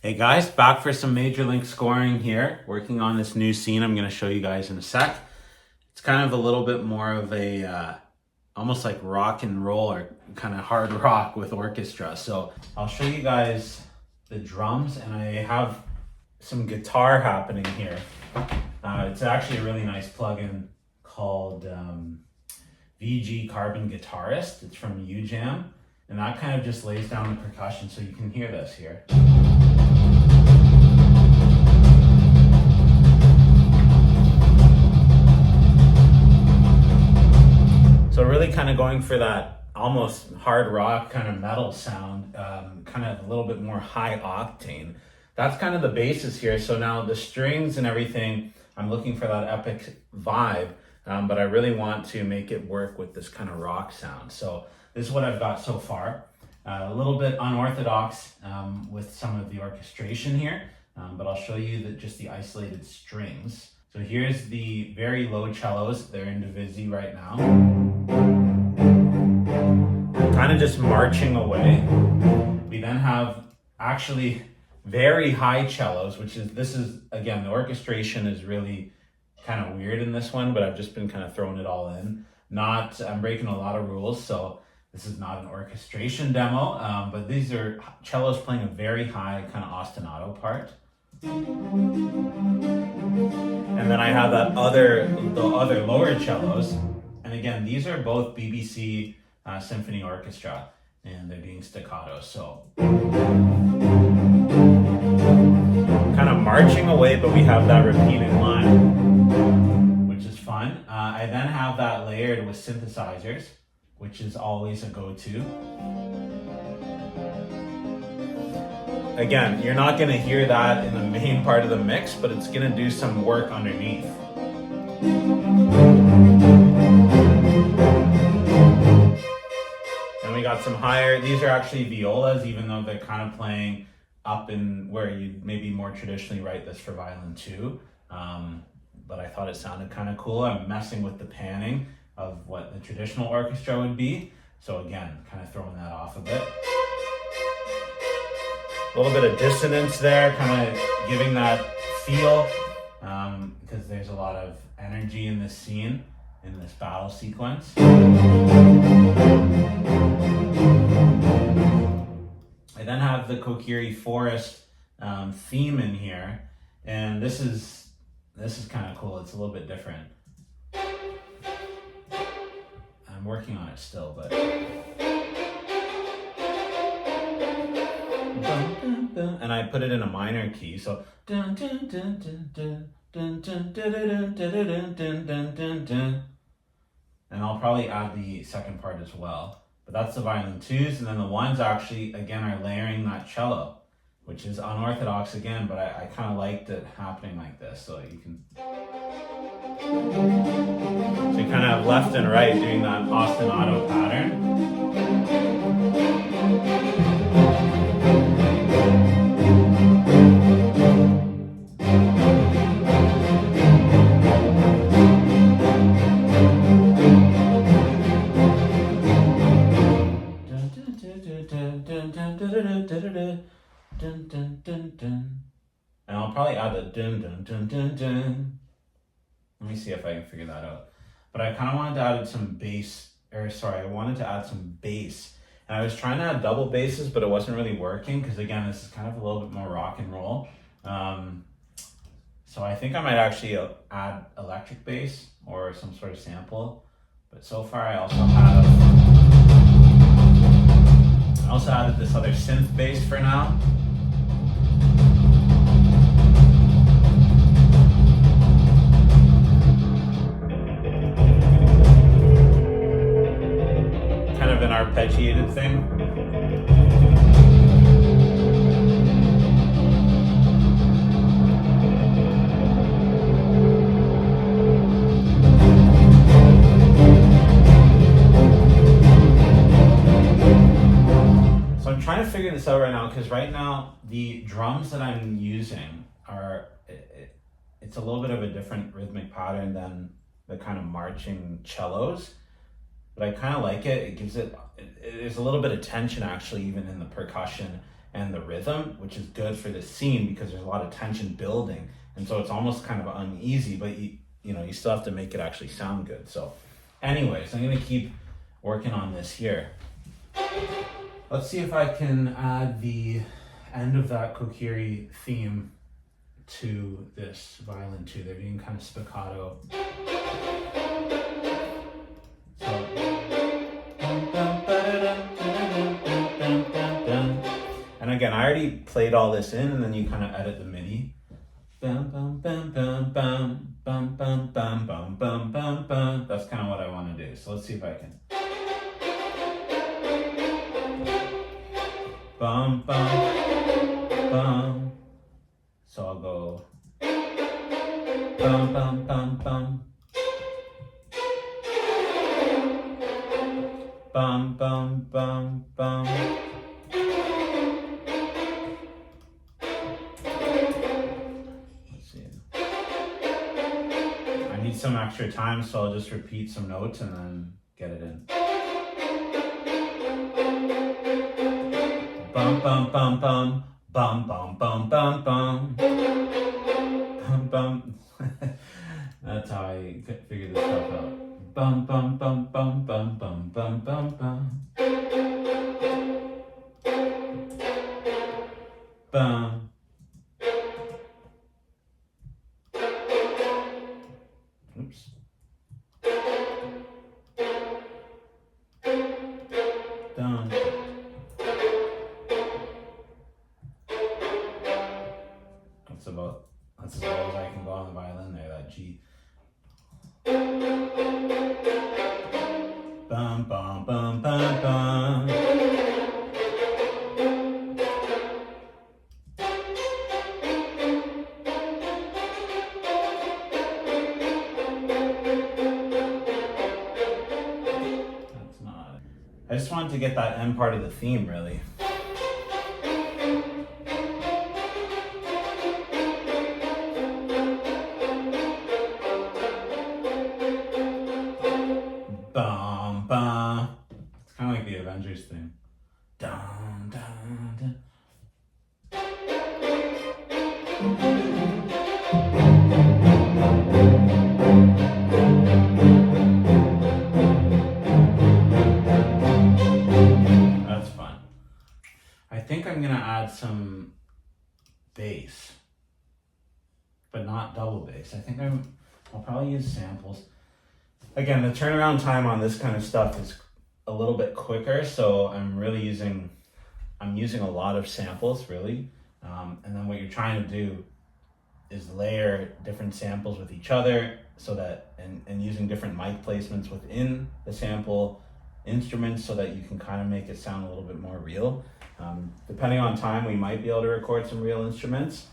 Hey guys, back for some MajorLink scoring here, working on this new scene I'm going to show you guys in a sec. It's kind of a little bit more of a, almost like rock and roll or kind of hard rock with orchestra. So I'll show you guys the drums, and I have some guitar happening here. It's actually a really nice plugin called VG Carbon Guitarist. It's from UJam, and that kind of just lays down the percussion so you can hear this here. So really kind of going for that almost hard rock kind of metal sound, kind of a little bit more high octane. That's kind of the basis here. So now the strings and everything, I'm looking for that epic vibe, but I really want to make it work with this kind of rock sound. So this is what I've got so far. A little bit unorthodox with some of the orchestration here, but I'll show you just the isolated strings. So here's the very low cellos. They're in divisi right now. Kind of just marching away. We then have actually very high cellos, this is again, the orchestration is really kind of weird in this one, but I've just been kind of throwing it all in. I'm breaking a lot of rules, so this is not an orchestration demo, but these are cellos playing a very high kind of ostinato part. And then I have the other lower cellos. And again, these are both BBC Symphony Orchestra, and they're doing staccato. So kind of marching away, but we have that repeating line, which is fun. I then have that layered with synthesizers, which is always a go-to. Again, you're not going to hear that in the main part of the mix, but it's going to do some work underneath. And we got some higher, these are actually violas, even though they're kind of playing up in where you maybe more traditionally write this for violin too. But I thought it sounded kind of cool. I'm messing with the panning of what the traditional orchestra would be. So again, kind of throwing that off a bit. A little bit of dissonance there, kind of giving that feel, because there's a lot of energy in this scene, in this battle sequence. I then have the Kokiri Forest theme in here, and this is kind of cool. It's a little bit different. I'm working on it still, but and I put it in a minor key, so and I'll probably add the second part as well. But that's the violin twos, and then the ones actually again are layering that cello, which is unorthodox again, but I kind of liked it happening like this, so you kind of have left and right doing that ostinato pattern. And I'll probably add the dun dun dun dun dun. Let me see if I can figure that out. But I kind of wanted to add some bass, I wanted to add some bass. And I was trying to add double basses, but it wasn't really working because again, this is kind of a little bit more rock and roll. So I think I might actually add electric bass or some sort of sample. But so far I also added this other synth bass for now. Kind of an arpeggiated thing. Trying to figure this out right now, because right now the drums that I'm using it's a little bit of a different rhythmic pattern than the kind of marching cellos, but I kind of like it. There's a little bit of tension actually even in the percussion and the rhythm, which is good for the scene because there's a lot of tension building. And so it's almost kind of uneasy, but you still have to make it actually sound good. So anyways, I'm gonna keep working on this here. Let's see if I can add the end of that Kokiri theme to this violin too. They're being kind of spiccato. So, and again, I already played all this in, and then you kind of edit the MIDI. Bum, bum, bum, bum, bum, bum, bum, bum, bum, bum, bum, bum. That's kind of what I want to do. So let's see if I can. Bum, bum, bum. So I'll go bum, bum, bum, bum. Bum, bum, bum, bum. Let's see. I need some extra time, so I'll just repeat some notes and then get it in. Bum, bum, bum, bum. Bum, bum, bum, bum, bum. Bum, bum. That's how I figured this stuff out. Bum, bum, bum, bum, bum, bum, bum, bum, bum. Bum. Oops. Done. That's as low as I can go on the violin there, that G. Bum, bum, bum, bum, bum. That's not. I just wanted to get that end part of the theme, really. Bum, bum. It's kind of like the Avengers thing. Dun, dun, dun. That's fun. I think I'm gonna add some bass, but not double bass. I think I'll probably use samples. Again, the turnaround time on this kind of stuff is a little bit quicker, so I'm using a lot of samples, really. And then what you're trying to do is layer different samples with each other, so that and using different mic placements within the sample instruments, so that you can kind of make it sound a little bit more real. Depending on time, we might be able to record some real instruments.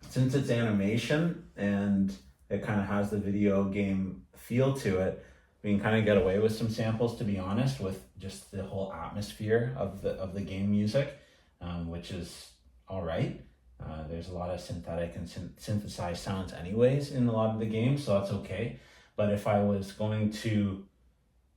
Since it's animation and it kind of has the video game feel to it, we can kind of get away with some samples, to be honest, with just the whole atmosphere of the game music, which is all right. There's a lot of synthetic and synthesized sounds anyways in a lot of the games, so that's okay. But if I was going to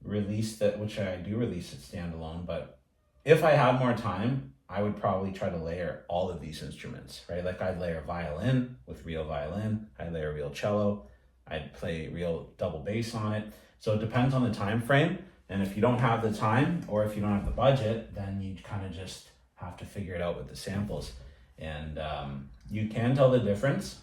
release that, which I do release it standalone, but if I had more time, I would probably try to layer all of these instruments, right? Like I'd layer violin with real violin, I'd layer real cello, I'd play real double bass on it. So it depends on the time frame. And if you don't have the time, or if you don't have the budget, then you kind of just have to figure it out with the samples. And you can tell the difference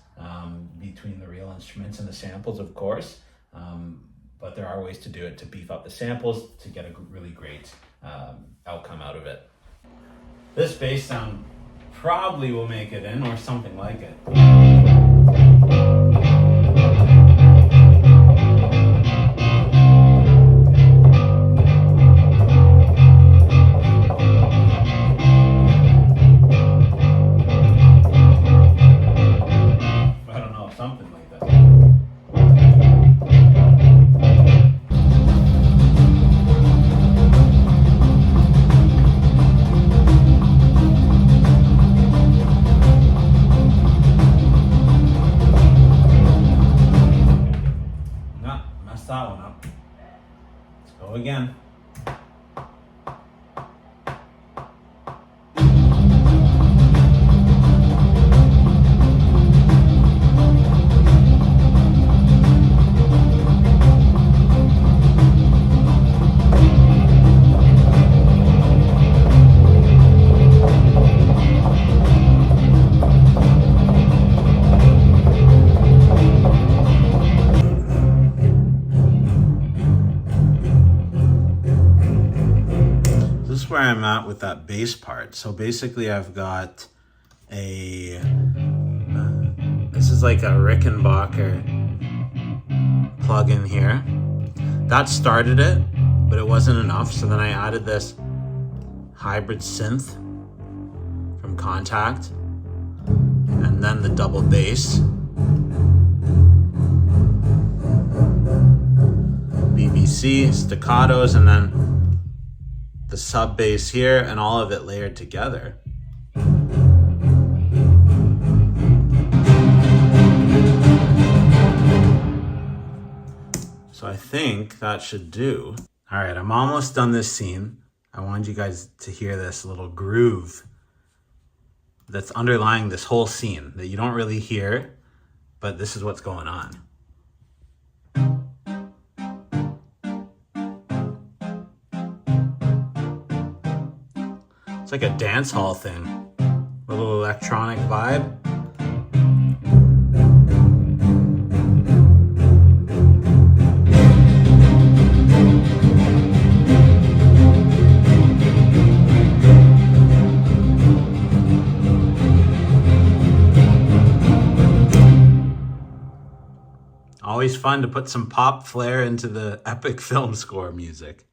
between the real instruments and the samples, of course. But there are ways to do it to beef up the samples to get a really great outcome out of it. This bass sound probably will make it in, or something like it. I don't know, something like that. this is where I'm at with that bass part. So basically I've got a, this is like a Rickenbacker plug in here. That started it, but it wasn't enough. So then I added this hybrid synth from Contact, and then the double bass. BBC, staccatos, and then the sub bass here, and all of it layered together. So I think that should do. All right, I'm almost done this scene. I wanted you guys to hear this little groove that's underlying this whole scene that you don't really hear, but this is what's going on. It's like a dance hall thing, a little electronic vibe. Always fun to put some pop flair into the epic film score music.